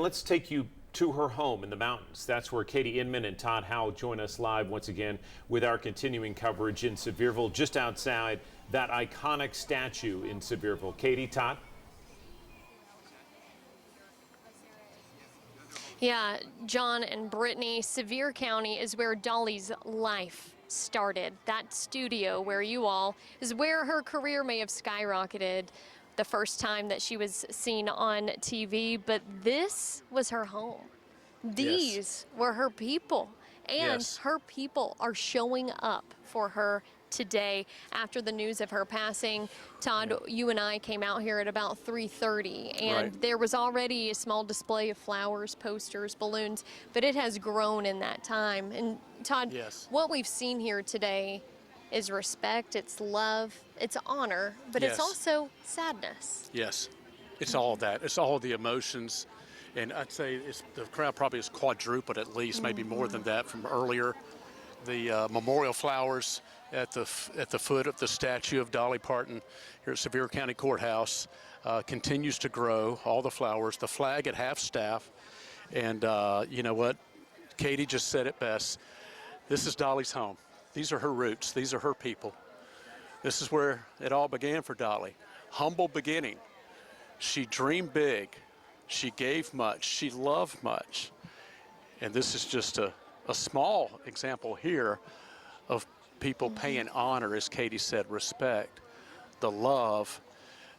Let's take you to her home in the mountains. That's where Katie Inman and Todd Howell join us live once again with our continuing coverage in Sevierville, just outside that iconic statue in Sevierville. Katie, Todd? Yeah, John and Brittany, Sevier County is where Dolly's life started. That studio where you all is where her career may have skyrocketed the first time that she was seen on TV, but this was her home. These were her people, and her people are showing up for her today after the news of her passing. Todd, you and I came out here at about 3:30, and there was already a small display of flowers, posters, balloons, but it has grown in that time. And Todd, what we've seen here today is respect, it's love, it's honor, but it's also sadness. Yes, it's all that. It's all the emotions. And I'd say the crowd probably is quadrupled at least, maybe more than that from earlier. The memorial flowers at the foot of the statue of Dolly Parton here at Sevier County Courthouse continues to grow, all the flowers, the flag at half staff. And you know what? Katie just said it best. This is Dolly's home. These are her roots. These are her people. This is where it all began for Dolly. Humble beginning. She dreamed big. She gave much. She loved much. And this is just a small example here of people paying honor, as Katie said, respect, the love.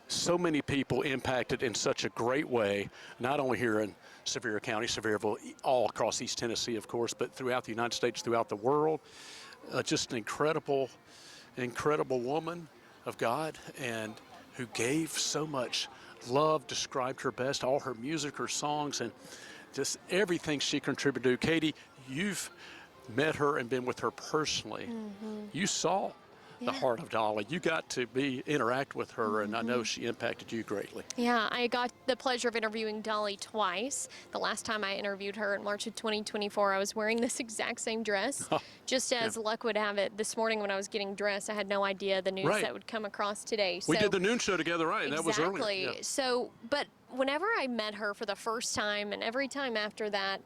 So many people impacted in such a great way, not only here in Sevier County, Sevierville, all across East Tennessee, of course, but throughout the United States, throughout the world. Just an incredible woman of God, and who gave so much love, described her best, all her music, her songs, and just everything she contributed to. Katie, you've met her and been with her personally. You saw the heart of Dolly. You got to interact with her, and I know she impacted you greatly. Yeah, I got the pleasure of interviewing Dolly twice. The last time I interviewed her in March of 2024, I was wearing this exact same dress. Just as luck would have it, this morning when I was getting dressed, I had no idea the news that would come across today. So, we did the noon show together, right? That was earlier. So, but whenever I met her for the first time, and every time after that,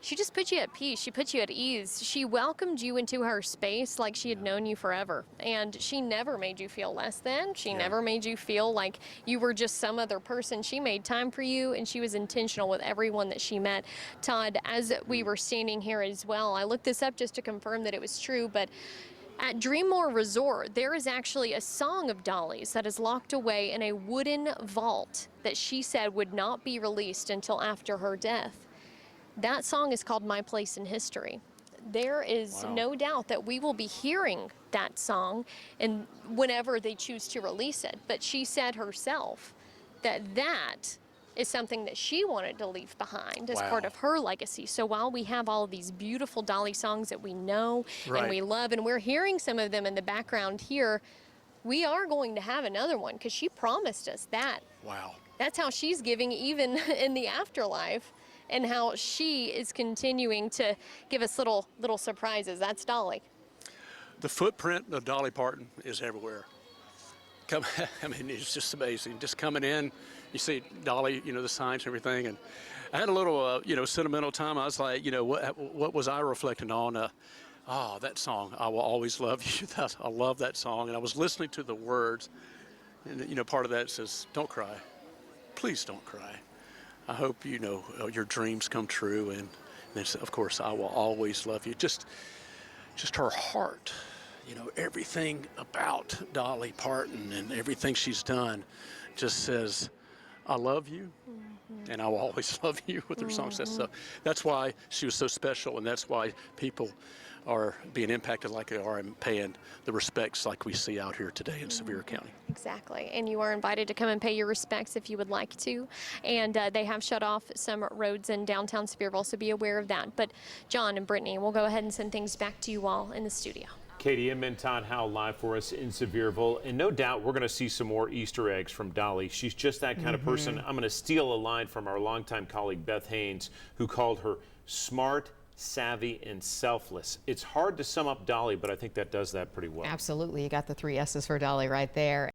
she just put you at peace. She put you at ease. She welcomed you into her space like she had known you forever. And she never made you feel less than. She never made you feel like you were just some other person. She made time for you, and she was intentional with everyone that she met. Todd, as we were standing here as well, I looked this up just to confirm that it was true, but at Dreammore Resort, there is actually a song of Dolly's that is locked away in a wooden vault that she said would not be released until after her death. That song is called My Place in History. There is no doubt that we will be hearing that song and whenever they choose to release it. But she said herself that that is something that she wanted to leave behind as part of her legacy. So while we have all of these beautiful Dolly songs that we know and we love, and we're hearing some of them in the background here, we are going to have another one because she promised us that. That's how she's giving even in the afterlife, and how she is continuing to give us little surprises. That's Dolly. The footprint of Dolly Parton is everywhere. I mean, it's just amazing. Just coming in, you see Dolly, you know, the signs and everything. And I had a little, you know, sentimental time. I was like, you know, what was I reflecting on? That song, I Will Always Love You. I love that song. And I was listening to the words. And, you know, part of that says, don't cry. Please don't cry. I hope, you know, your dreams come true, and then, of course, I will always love you. Just her heart, you know, everything about Dolly Parton and everything she's done just says, I love you, and I will always love you with her songs. So that's why she was so special, and that's why people are being impacted like they are and paying the respects like we see out here today in Sevier County. Exactly, and you are invited to come and pay your respects if you would like to. And they have shut off some roads in downtown Sevierville, so be aware of that. But John and Brittany, we'll go ahead and send things back to you all in the studio. Katie Inman, Todd Howell live for us in Sevierville. And no doubt we're going to see some more Easter eggs from Dolly. She's just that kind of person. I'm going to steal a line from our longtime colleague Beth Haynes, who called her smart, savvy, and selfless. It's hard to sum up Dolly, but I think that does that pretty well. Absolutely. You got the 3 S's for Dolly right there.